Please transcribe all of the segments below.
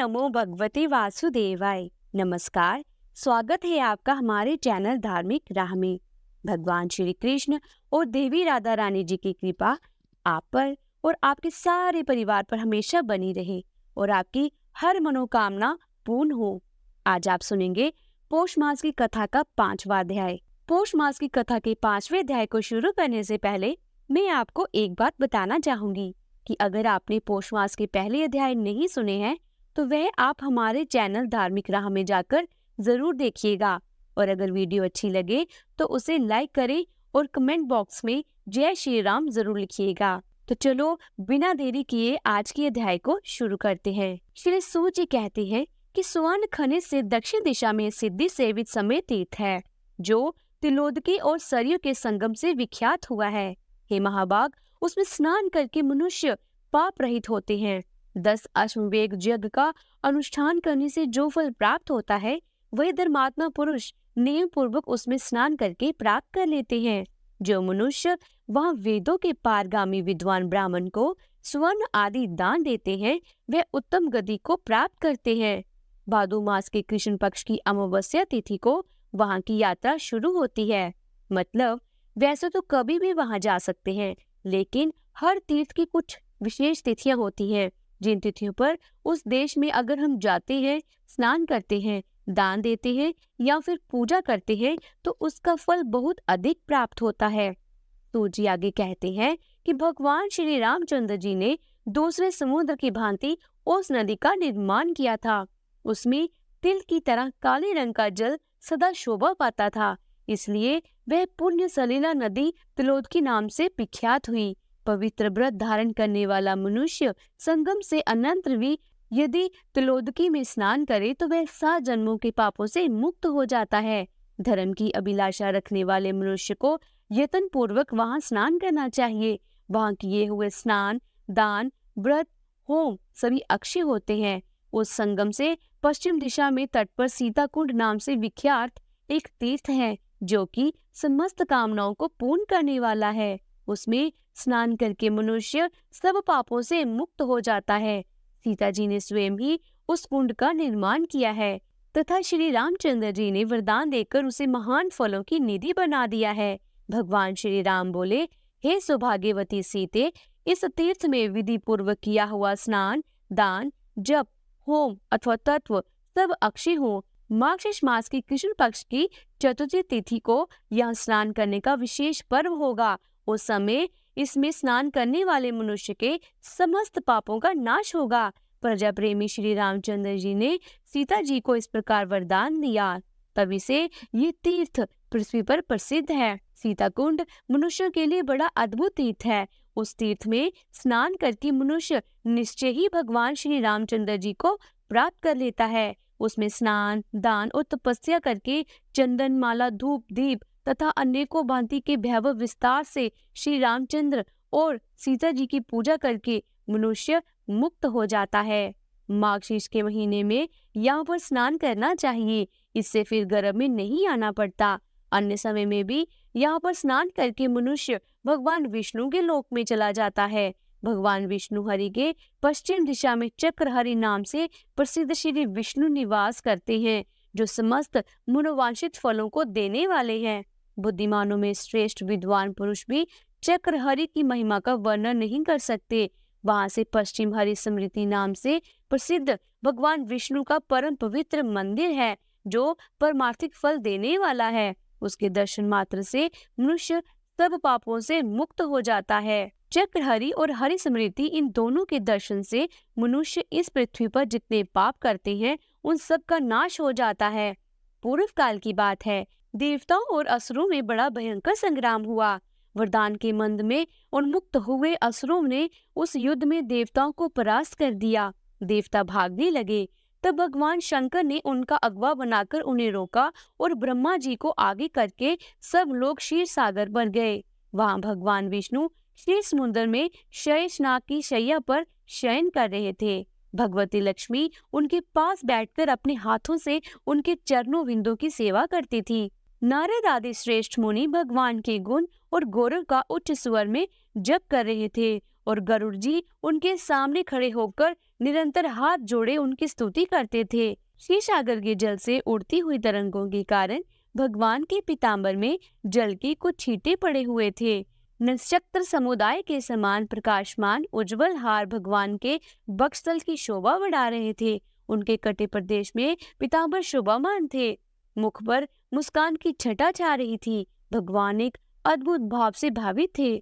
नमो भगवते वासुदेवाय। नमस्कार, स्वागत है आपका हमारे चैनल धार्मिक राह में। भगवान श्री कृष्ण और देवी राधा रानी जी की कृपा आप पर और आपके सारे परिवार पर हमेशा बनी रहे और आपकी हर मनोकामना पूर्ण हो। आज आप सुनेंगे पौष मास की कथा का 5वां अध्याय। पौष मास की कथा के 5वें अध्याय को शुरू करने से पहले मैं आपको एक बात बताना चाहूंगी कि अगर आपने पौष मास के पहले अध्याय नहीं सुने हैं तो वह आप हमारे चैनल धार्मिक राह में जाकर जरूर देखिएगा। और अगर वीडियो अच्छी लगे तो उसे लाइक करें और कमेंट बॉक्स में जय श्री राम जरूर लिखिएगा। तो चलो बिना देरी किए आज के अध्याय को शुरू करते हैं। श्री सूत जी कहते हैं कि स्वर्ण खनिज से दक्षिण दिशा में सिद्धि सेवित समय तीर्थ है जो तिलोदकी और सरयू के संगम से विख्यात हुआ है। हे महाभाग, उसमें स्नान करके मनुष्य पाप रहित होते हैं। 10 अश्वमेध यज्ञ का अनुष्ठान करने से जो फल प्राप्त होता है वह धर्मात्मा पुरुष नियम पूर्वक उसमें स्नान करके प्राप्त कर लेते हैं। जो मनुष्य वहाँ वेदों के पारगामी विद्वान ब्राह्मण को स्वर्ण आदि दान देते हैं वे उत्तम गति को प्राप्त करते हैं। भादो मास के कृष्ण पक्ष की अमावस्या तिथि को वहाँ की यात्रा शुरू होती है। मतलब वैसे तो कभी भी वहाँ जा सकते हैं, लेकिन हर तीर्थ की कुछ विशेष तिथियां होती हैं जिन तिथियों पर उस देश में अगर हम जाते हैं, स्नान करते हैं, दान देते हैं या फिर पूजा करते हैं तो उसका फल बहुत अधिक प्राप्त होता है। तो जी आगे कहते हैं कि भगवान श्री रामचंद्र जी ने दूसरे समुद्र की भांति उस नदी का निर्माण किया था। उसमें तिल की तरह काले रंग का जल सदा शोभा पाता था, इसलिए वह पुण्य सलीला नदी तिलोदकी नाम से विख्यात हुई। पवित्र व्रत धारण करने वाला मनुष्य संगम से अनंत भी यदि तिलोदकी में स्नान करे तो वह 7 जन्मों के पापों से मुक्त हो जाता है। धर्म की अभिलाषा रखने वाले मनुष्य को यत्न पूर्वक वहाँ स्नान करना चाहिए। वहाँ किए हुए स्नान, दान, व्रत, होम सभी अक्षय होते हैं। उस संगम से पश्चिम दिशा में तट पर सीता कुंड नाम से विख्यात एक तीर्थ है जो कि समस्त कामनाओं को पूर्ण करने वाला है। उसमें स्नान करके मनुष्य सब पापों से मुक्त हो जाता है। सीता जी ने स्वयं ही उस कुंड का निर्माण किया है तथा श्री रामचंद्र जी ने वरदान देकर उसे महान फलों की निधि बना दिया है। भगवान श्री राम बोले, हे सौभाग्यवती सीते, इस तीर्थ में विधि पूर्वक किया हुआ स्नान, दान, जप, होम अथवा तत्व सब अक्षय हो। मार्गशीर्ष मास की कृष्ण पक्ष की चतुर्थी तिथि को यह स्नान करने का विशेष पर्व होगा। उस समय इसमें स्नान करने वाले मनुष्य के समस्त पापों का नाश होगा। प्रजा प्रेमी श्री रामचंद्र जी ने सीता जी को इस प्रकार वरदान दिया, तभी से ये तीर्थ पृथ्वी पर प्रसिद्ध है। सीता कुंड मनुष्य के लिए बड़ा अद्भुत तीर्थ है। उस तीर्थ में स्नान करके मनुष्य निश्चय ही भगवान श्री रामचंद्र जी को प्राप्त कर लेता है। उसमें स्नान, दान और तपस्या करके चंदन, माला, धूप, दीप तथा अनेकों भांति के वैभव विस्तार से श्री रामचंद्र और सीता जी की पूजा करके मनुष्य मुक्त हो जाता है। मार्गशीर्ष के महीने में यहाँ पर स्नान करना चाहिए, इससे फिर गर्भ में नहीं आना पड़ता। अन्य समय में भी यहाँ पर स्नान करके मनुष्य भगवान विष्णु के लोक में चला जाता है। भगवान विष्णु हरि के पश्चिम दिशा में चक्रहरि नाम से प्रसिद्ध श्री विष्णु निवास करते हैं जो समस्त मनोवांछित फलों को देने वाले हैं। बुद्धिमानों में श्रेष्ठ विद्वान पुरुष भी चक्रहरि की महिमा का वर्णन नहीं कर सकते। वहां से पश्चिम हरि स्मृति नाम से प्रसिद्ध भगवान विष्णु का परम पवित्र मंदिर है जो परमार्थिक फल देने वाला है। उसके दर्शन मात्र से मनुष्य सब पापों से मुक्त हो जाता है। चक्रहरि और हरि स्मृति, इन दोनों के दर्शन से मनुष्य इस पृथ्वी पर जितने पाप करते हैं उन सब का नाश हो जाता है। पूर्व काल की बात है, देवताओं और असुरों में बड़ा भयंकर संग्राम हुआ। वरदान के मंद में उन्मुक्त हुए असुरों ने उस युद्ध में देवताओं को परास्त कर दिया। देवता भागने लगे, तब भगवान शंकर ने उनका अगवा बनाकर उन्हें रोका और ब्रह्मा जी को आगे करके सब लोग क्षीर सागर पर गए। वहाँ भगवान विष्णु क्षीर समुद्र में शेषनाग की शैया पर शयन कर रहे थे। भगवती लक्ष्मी उनके पास बैठकर अपने हाथों से उनके चरणों बिंदु की सेवा करती थी। नारद आदि श्रेष्ठ मुनि भगवान के गुण और गौरव का उच्च स्वर में जप कर रहे थे और गरुड़ जी उनके सामने खड़े होकर निरंतर हाथ जोड़े उनकी स्तुति करते थे। क्षीर सागर के जल से उड़ती हुई तरंगों के कारण भगवान के पीताम्बर में जल की कुछ छींटे पड़े हुए थे। नक्षत्र समुदाय के समान प्रकाशमान उज्जवल हार भगवान के वक्षस्थल की शोभा बढ़ा रहे थे। उनके कटे प्रदेश में पीताम्बर शोभामान थे। मुख पर मुस्कान की छटा छा रही थी। भगवान एक अद्भुत भाव से भावित थे।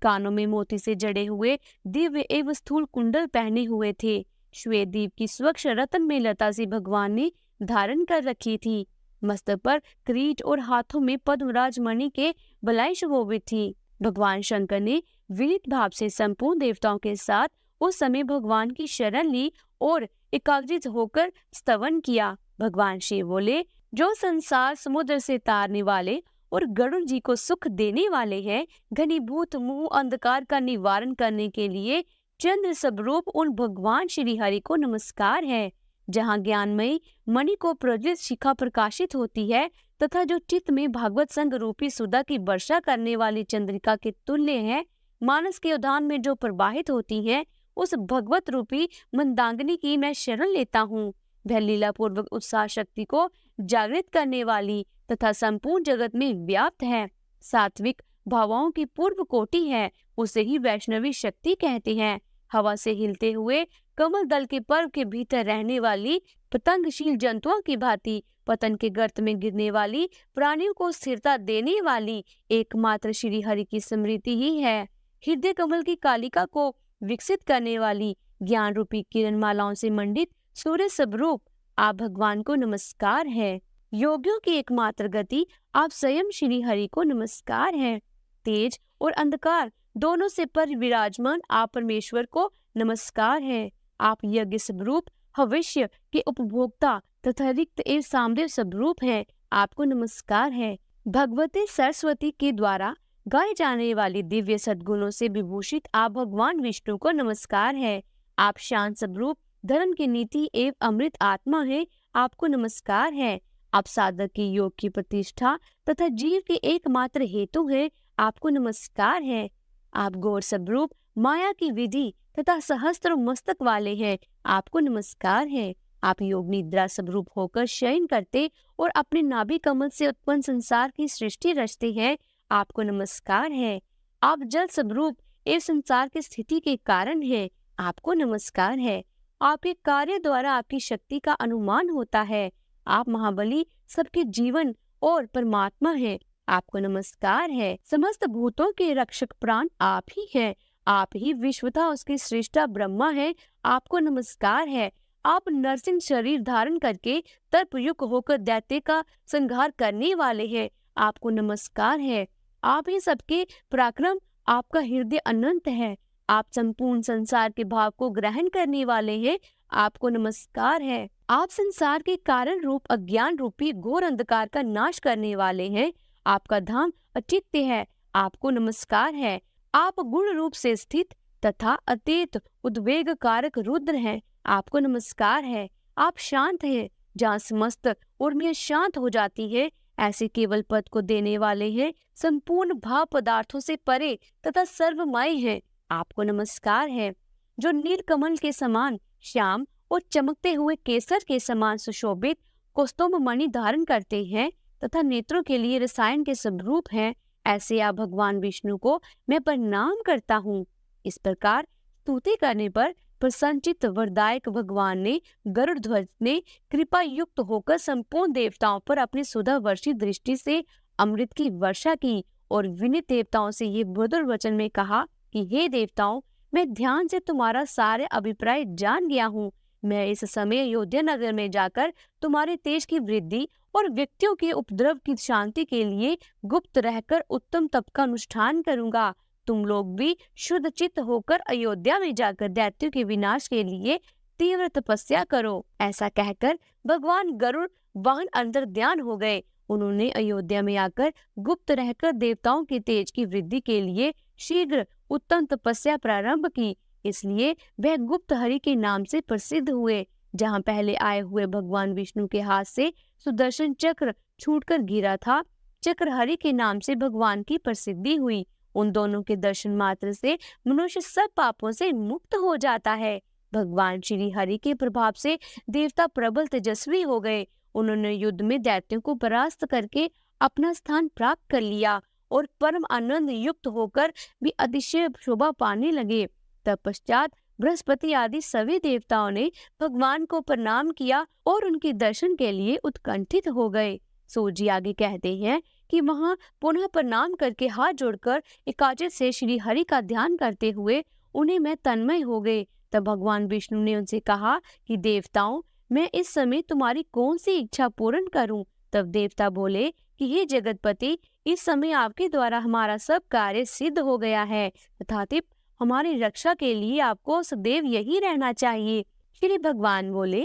कानों में मोती से जड़े हुए दिव्य एवं स्थूल कुंडल पहने हुए थे। श्वेत दीप की स्वच्छ रत्न में लता से भगवान ने धारण कर रखी थी। मस्तक पर किरीट और हाथों में पद्मराज मणि के बलाई सुशोभित थी। भगवान शंकर ने विनीत भाव से संपूर्ण देवताओं के साथ उस समय भगवान की शरण ली और एकाग्रित होकर स्तवन किया। भगवान शिव बोले, जो संसार समुद्र से तारने वाले और गरुड़ जी को सुख देने वाले हैं, घनीभूत मुंह अंधकार का निवारण करने के लिए चंद्र स्वरूप उन भगवान श्री हरि को नमस्कार है। जहाँ ज्ञानमयी मणि को प्रज्वलित शिखा प्रकाशित होती है तथा जो चित्त में भागवत संग रूपी सुधा की वर्षा करने वाली चंद्रिका के तुल्य है, मानस के उद्यान में जो प्रवाहित होती है, उस भगवत रूपी मंदाकिनी की मैं शरण लेता हूँ। वह लीला पूर्वक उत्साह शक्ति को जागृत करने वाली तथा संपूर्ण जगत में व्याप्त है। सात्विक भावों की पूर्व कोटि है, उसे ही वैष्णवी शक्ति कहते हैं। हवा से हिलते हुए कमल दल के पर्व के भीतर रहने वाली पतंगशील जंतुओं की भांति पतन के गर्त में गिरने वाली प्राणियों को स्थिरता देने वाली एकमात्र श्री हरि की स्मृति ही है। हृदय कमल की कालिका को विकसित करने वाली ज्ञान रूपी किरण मालाओं से मंडित सूर्य स्वरूप आप भगवान को नमस्कार है। योगियों की एकमात्र गति आप स्वयं श्री हरि को नमस्कार है। तेज और अंधकार दोनों से पर विराजमान आप परमेश्वर को नमस्कार है। आप यज्ञ स्वरूप भविष्य के उपभोक्ता तथा रिक्त एवं सामदेव स्वरूप है, आपको नमस्कार है। भगवती सरस्वती के द्वारा गाए जाने वाली दिव्य सद्गुणों से विभूषित आप भगवान विष्णु को नमस्कार है। आप शांत स्वरूप धर्म की नीति एवं अमृत आत्मा है, आपको नमस्कार है। आप साधक की योग की प्रतिष्ठा तथा जीव के एकमात्र हेतु है, आपको नमस्कार है। आप गौर स्वरूप माया की विधि तथा सहस्त्र मस्तक वाले हैं, आपको नमस्कार है। आप योग निद्रा स्वरूप होकर शयन करते और अपने नाभि कमल से उत्पन्न संसार की सृष्टि रचते हैं, आपको नमस्कार है। आप जल स्वरूप एवं संसार की स्थिति के कारण हैं, आपको नमस्कार है। आपके कार्य द्वारा आपकी शक्ति का अनुमान होता है। आप महाबली सबके जीवन और परमात्मा हैं, आपको नमस्कार है। समस्त भूतों के रक्षक प्राण आप ही हैं, आप ही विश्वता उसके सृष्टा ब्रह्मा है, आपको नमस्कार है। आप नरसिंह शरीर धारण करके तर्पयुक्त होकर दैत्य का संहार करने वाले हैं, आपको नमस्कार है। आप ही सबके पराक्रम, आपका हृदय अनंत है। आप संपूर्ण संसार के भाव को ग्रहण करने वाले हैं, आपको नमस्कार है। आप संसार के कारण रूप अज्ञान रूपी घोर अंधकार का नाश करने वाले हैं, आपका धाम अचित्य है, आपको नमस्कार है। आप गुण रूप से स्थित तथा अतीत उद्वेग कारक रुद्र हैं, आपको नमस्कार है। आप शांत हैं, जहाँ समस्त उर्मियां शांत हो जाती है, ऐसे केवल पद को देने वाले हैं, संपूर्ण भाव पदार्थों से परे तथा सर्वमय हैं, आपको नमस्कार है। जो नील कमल के समान श्याम और चमकते हुए केसर के समान सुशोभित कौस्तुभ मणि धारण करते हैं तथा नेत्रों के लिए रसायन के स्वरूप हैं, ऐसे आप भगवान विष्णु को मैं प्रणाम करता हूँ। इस प्रकार स्तुति करने पर प्रसन्नचित्त वरदायक भगवान ने गरुड़ ध्वज ने कृपा युक्त होकर संपूर्ण देवताओं पर अपनी सुधा वर्षी दृष्टि से अमृत की वर्षा की और विनीत देवताओं से ये मधुर वचन में कहा कि हे देवताओं, मैं ध्यान से तुम्हारा सारे अभिप्राय जान गया हूँ। मैं इस समय अयोध्या नगर में जाकर तुम्हारे तेज की वृद्धि और व्यक्तियों के उपद्रव की शांति के लिए गुप्त रहकर उत्तम तप का अनुष्ठान करूंगा। तुम लोग भी शुद्ध चित्त होकर अयोध्या में जाकर दैत्यों के विनाश के लिए तीव्र तपस्या करो। ऐसा कहकर भगवान गरुड़ वाहन अंतर ध्यान हो गए। उन्होंने अयोध्या में आकर गुप्त रहकर देवताओं के तेज की वृद्धि के लिए शीघ्र उत्तम तपस्या प्रारंभ की। इसलिए वह गुप्त हरि के नाम से प्रसिद्ध हुए। जहाँ पहले आए हुए भगवान विष्णु के हाथ से सुदर्शन चक्र छूटकर गिरा था, चक्र हरि के नाम से भगवान की प्रसिद्धि हुई। उन दोनों के दर्शन मात्र से मनुष्य सब पापों से मुक्त हो जाता है। भगवान श्री हरि के प्रभाव से देवता प्रबल तेजस्वी हो गए। उन्होंने युद्ध में दैत्यों को परास्त करके अपना स्थान प्राप्त कर लिया और परम आनंद युक्त होकर भी अतिशय शोभा पाने लगे। तत्पश्चात बृहस्पति आदि सभी देवताओं ने भगवान को प्रणाम किया और उनके दर्शन के लिए उत्कंठित हो गए। सूर्य जी आगे कहते हैं कि वहां पुनः प्रणाम करके हाथ जोड़कर एकाग्रता से श्री हरि का ध्यान करते हुए उन्हें मैं तन्मय हो गए। तब भगवान विष्णु ने उनसे कहा कि देवताओं, मैं इस समय तुम्हारी कौन सी इच्छा पूर्ण करूं? तब देवता बोले कि हे जगतपति, इस समय आपके द्वारा हमारा सब कार्य सिद्ध हो गया है, तथापि हमारी रक्षा के लिए आपको सदैव यही रहना चाहिए। श्री भगवान बोले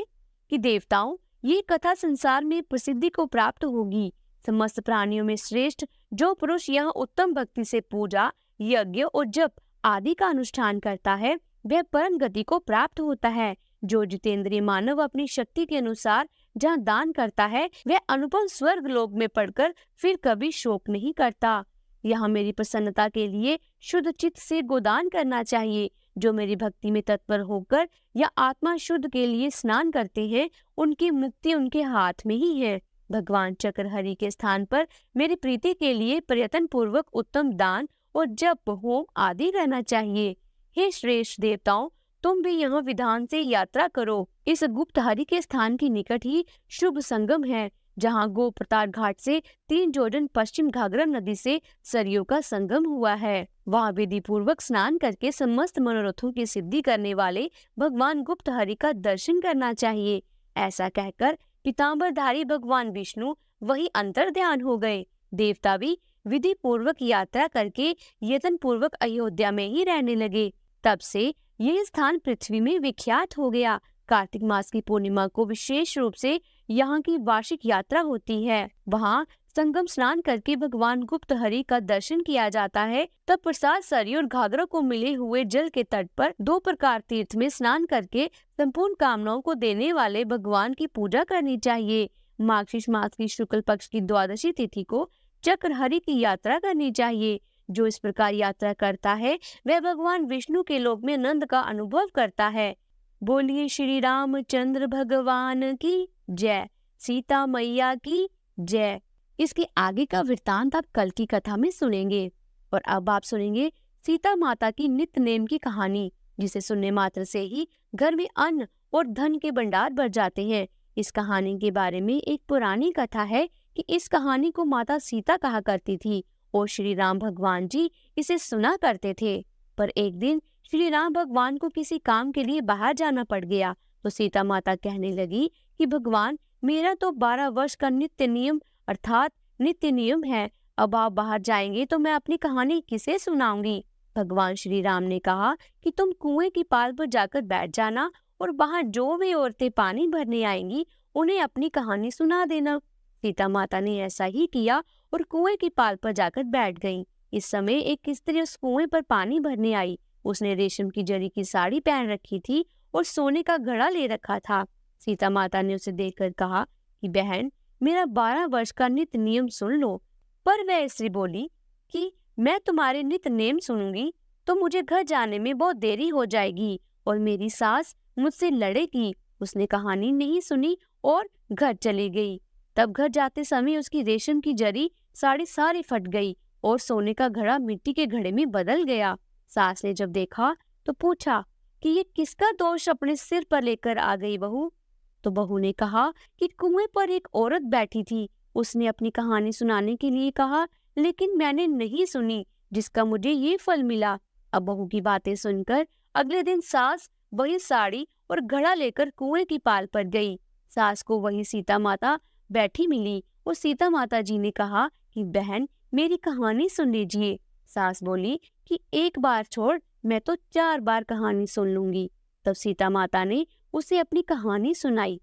कि देवताओं, ये कथा संसार में प्रसिद्धि को प्राप्त होगी। समस्त प्राणियों में श्रेष्ठ जो पुरुष यहाँ उत्तम भक्ति से पूजा, यज्ञ और जप आदि का अनुष्ठान करता है, वह परम गति को प्राप्त होता है। जो जितेंद्रिय मानव अपनी शक्ति के अनुसार जहाँ दान करता है, वह अनुपम स्वर्ग लोक में पड़कर फिर कभी शोक नहीं करता। यहाँ मेरी प्रसन्नता के लिए शुद्ध चित्त से गोदान करना चाहिए। जो मेरी भक्ति में तत्पर होकर या आत्मा शुद्ध के लिए स्नान करते हैं, उनकी मुक्ति उनके हाथ में ही है। भगवान चक्रहरि के स्थान पर मेरी प्रीति के लिए प्रयत्न पूर्वक उत्तम दान और जप, होम आदि करना चाहिए। हे श्रेष्ठ देवताओं, तुम भी यहाँ विधान से यात्रा करो। इस गुप्त हरि के स्थान के निकट ही शुभ संगम है, जहाँ गोप्रतार घाट से 3 जोजन पश्चिम घाघरा नदी से सरयू का संगम हुआ है। वहाँ विधि पूर्वक स्नान करके समस्त मनोरथों की सिद्धि करने वाले भगवान गुप्त हरि का दर्शन करना चाहिए। ऐसा कहकर पीतांबरधारी भगवान विष्णु वही अंतर ध्यान हो गए। देवता भी विधि पूर्वक यात्रा करके यत्न पूर्वक अयोध्या में ही रहने लगे। तब से यह स्थान पृथ्वी में विख्यात हो गया। कार्तिक मास की पूर्णिमा को विशेष रूप से यहाँ की वार्षिक यात्रा होती है। वहाँ संगम स्नान करके भगवान गुप्त हरि का दर्शन किया जाता है। तब प्रसाद सरयू और घाघरा को मिले हुए जल के तट पर 2 प्रकार तीर्थ में स्नान करके संपूर्ण कामनाओं को देने वाले भगवान की पूजा करनी चाहिए। मार्गशीर्ष मास की शुक्ल पक्ष की द्वादशी तिथि को चक्रहरि की यात्रा करनी चाहिए। जो इस प्रकार यात्रा करता है, वह भगवान विष्णु के लोक में आनंद का अनुभव करता है। बोलिए श्री रामचंद्र भगवान की जय, सीता मैया की जय। इसके आगे का वृत्तांत आप कल की कथा में सुनेंगे। और अब आप सुनेंगे सीता माता की नित्य नेम की कहानी, जिसे सुनने मात्र से ही घर में अन्न और धन के भंडार भर जाते हैं। इस कहानी के बारे में एक पुरानी कथा है कि इस कहानी को माता सीता कहा करती थी और श्री राम भगवान जी इसे सुना करते थे। पर एक दिन श्री राम भगवान को किसी काम के लिए बाहर जाना पड़ गया, तो सीता माता कहने लगी कि भगवान, मेरा तो 12 वर्ष का नित्य नियम अर्थात नित्य नियम है। अब आप बाहर जाएंगे तो मैं अपनी कहानी किसे सुनाऊंगी? भगवान श्री राम ने कहा कि तुम कुएं की पाल पर जाकर बैठ जाना और बाहर जो भी औरतें पानी भरने आएंगी उन्हें अपनी कहानी सुना देना। सीता माता ने ऐसा ही किया और कुएं की पाल पर जाकर बैठ गईं। इस समय एक स्त्री उस कुएं पर पानी भरने आई। उसने रेशम की जरी की साड़ी पहन रखी थी और सोने का घड़ा ले रखा था। सीता माता ने उसे देखकर कहा कि बहन, मेरा 12 वर्ष का नित्य नियम सुन लो। पर वह स्त्री बोली कि मैं तुम्हारे नित्य नेम सुनूंगी तो मुझे घर जाने में बहुत देरी हो जाएगी और मेरी सास मुझसे लड़ेगी। उसने कहानी नहीं सुनी और घर चली गई। तब घर जाते समय उसकी रेशम की जरी साड़ी सारी फट गई और सोने का घड़ा मिट्टी के घड़े में बदल गया। सास ने जब देखा तो पूछा कि ये किसका दोष अपने सिर पर लेकर आ गई बहू? तो बहू ने कहा कि कुएं पर एक औरत बैठी थी, उसने अपनी कहानी सुनाने के लिए कहा, लेकिन मैंने नहीं सुनी, जिसका मुझे ये फल मिला। अब बहू की बातें सुनकर अगले दिन सास वही साड़ी और घड़ा लेकर कुएं की पाल पर गई। सास को वही सीता माता बैठी मिली और सीता माता जी ने कहा कि बहन, मेरी कहानी सुन लीजिए। सास बोली कि एक बार छोड़, मैं तो 4 बार कहानी सुन लूंगी। तब सीता माता ने उसे अपनी कहानी सुनाई।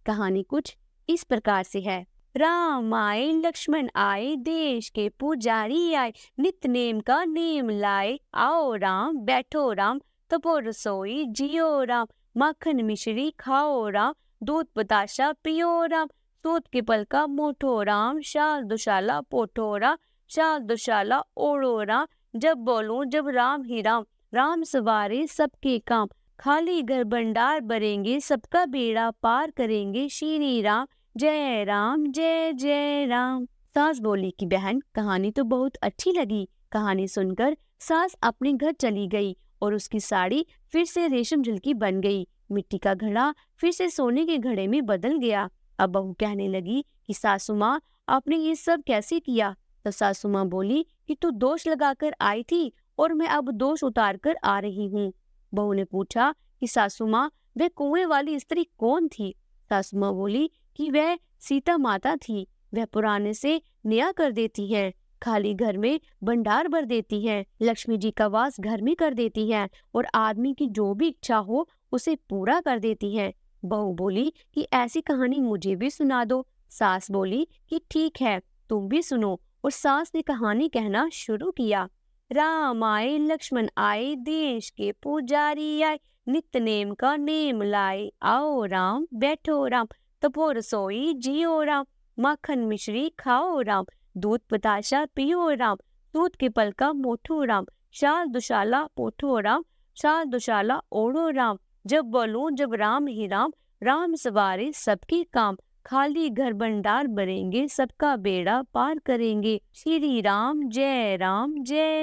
कहानी कुछ इस प्रकार से है। राम आए, लक्ष्मण आए, देश के पुजारी आए, नित्य नेम का नेम लाए। आओ राम, बैठो राम, तपो रसोई जियो राम, माखन मिश्री खाओ राम, दूध बताशा पियो राम, सूत के पल का मोठो राम, शाल दुशाला पोठो राम, शाल दुशाला ओढ़ो राम, जब बोलूं जब राम ही राम, राम सवारे सबके काम, खाली घर भंडार भरेंगे, सबका बेड़ा पार करेंगे, श्री राम जय जय राम। सास बोली कि बहन, कहानी तो बहुत अच्छी लगी। कहानी सुनकर सास अपने घर चली गई और उसकी साड़ी फिर से रेशम झुलकी बन गई। मिट्टी का घड़ा फिर से सोने के घड़े में बदल गया। अब बहू कहने लगी कि सासू माँ, आपने ये सब कैसे किया? तो सासू माँ बोली कि तू दोष लगाकर आई थी और मैं अब दोष उतार कर आ रही हूँ। बहू ने पूछा कि सासू माँ, वह कुएं वाली स्त्री कौन थी? सासू माँ बोली कि वह सीता माता थी। वह पुराने से नया कर देती है, खाली घर में भंडार भर देती है, लक्ष्मी जी का वास घर में कर देती है और आदमी की जो भी इच्छा हो उसे पूरा कर देती है। बहू बोली कि ऐसी कहानी मुझे भी सुना दो। सास बोली कि ठीक है, तुम भी सुनो। और सास ने कहानी कहना शुरू किया। राम आए लक्ष्मण आए, देश के पुजारी आए, नित्य नेम का नेम लाए, आओ राम बैठो राम, तपो रसोई जियो राम, माखन मिश्री खाओ राम, दूध बताशा पियो राम, दूध के पल का मोठो राम, शाल दुशाला पोठो राम, शाल दुशाला ओढ़ो राम, जब बोलूं जब राम ही राम, राम सवारे सबके काम, खाली घर भंडार भरेंगे, सबका बेड़ा पार करेंगे, श्री राम जय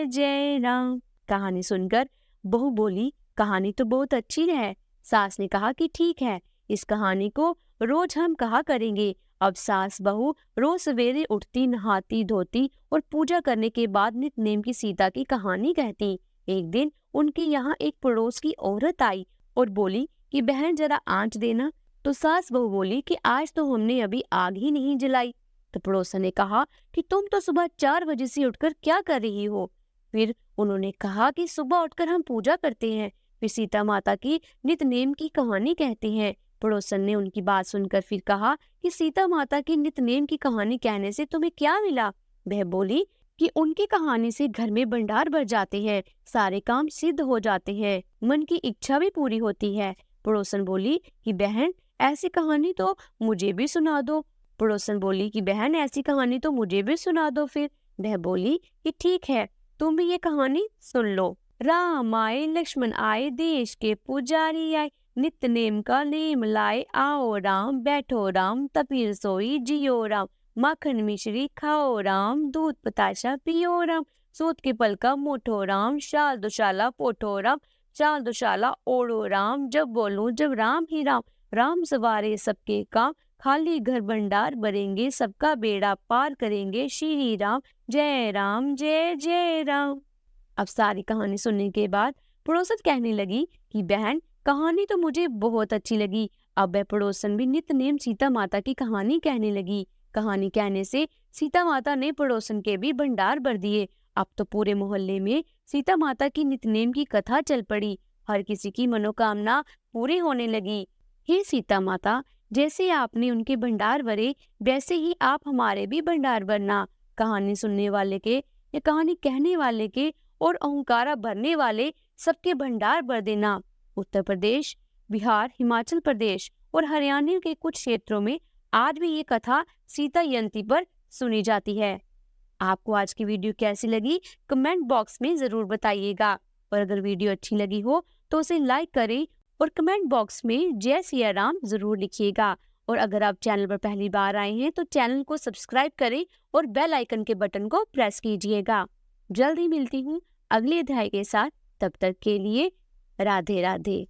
जय राम। कहानी सुनकर बहू बोली, कहानी तो बहुत अच्छी है। सास ने कहा कि ठीक है, इस कहानी को रोज हम कहा करेंगे। अब सास बहू रोज सवेरे उठती, नहाती धोती और पूजा करने के बाद नित्य नेम की सीता की कहानी कहती। एक दिन उनके यहाँ एक पड़ोस की औरत आई और बोली कि बहन जरा आंच देना। तो सास बहू बोली कि आज तो हमने अभी आग ही नहीं जलाई। तो पड़ोसन ने कहा कि तुम तो सुबह 4 बजे से उठकर क्या कर रही हो? फिर उन्होंने कहा कि सुबह उठकर हम पूजा करते हैं, फिर सीता माता की नित्य नेम की कहानी कहते हैं। पड़ोसन ने उनकी बात सुनकर फिर कहा कि सीता माता की नित्य नेम की कहानी कहने से तुम्हें क्या मिला? वह बोली कि उनकी कहानी से घर में भंडार भर जाते हैं, सारे काम सिद्ध हो जाते हैं, मन की इच्छा भी पूरी होती है। पड़ोसन बोली कि बहन ऐसी कहानी तो मुझे भी सुना दो। पड़ोसन बोली कि बहन ऐसी कहानी तो मुझे भी सुना दो। फिर वह बोली कि ठीक है, तुम भी ये कहानी सुन लो। राम आए लक्ष्मण आए, देश के पुजारी आए, नित्य नेम का नेम लाए, आओ राम बैठो राम, तपी रसोई जियो राम, माखन मिश्री खाओ राम, दूध बताशा पियो राम, सूत के पल का मोठो राम, शाल दुशाला पोठो राम, शाल दुशाला ओढ़ो राम, जब बोलूं जब राम ही राम, राम सवारे सबके काम, खाली घर भंडार भरेंगे, सबका बेड़ा पार करेंगे, श्री राम जय जय राम। अब सारी कहानी सुनने के बाद पड़ोसन कहने लगी कि बहन कहानी तो मुझे बहुत अच्छी लगी। अब वह पड़ोसन भी नित्य नेम सीता माता की कहानी कहने लगी। कहानी कहने से सीता माता ने पड़ोसन के भी भंडार भर दिए। अब तो पूरे मोहल्ले में सीता माता की नित्य नेम की कथा चल पड़ी। हर किसी की मनोकामना पूरी होने लगी। हे सीता माता, जैसे आपने उनके भंडार भरे, वैसे ही आप हमारे भी भंडार भरना। कहानी सुनने वाले के या कहानी कहने वाले के और अहंकारा भरने वाले सबके भंडार भर देना। उत्तर प्रदेश, बिहार, हिमाचल प्रदेश और हरियाणा के कुछ क्षेत्रों में आज भी ये कथा सीता जयंती पर सुनी जाती है। आपको आज की वीडियो कैसी लगी कमेंट बॉक्स में जरूर बताइएगा। और अगर वीडियो अच्छी लगी हो तो उसे लाइक करें और कमेंट बॉक्स में जय सिया राम जरूर लिखिएगा। और अगर आप चैनल पर पहली बार आए हैं तो चैनल को सब्सक्राइब करें और बेल आइकन के बटन को प्रेस कीजिएगा। जल्द ही मिलती हूँ अगले अध्याय के साथ। तब तक के लिए राधे राधे।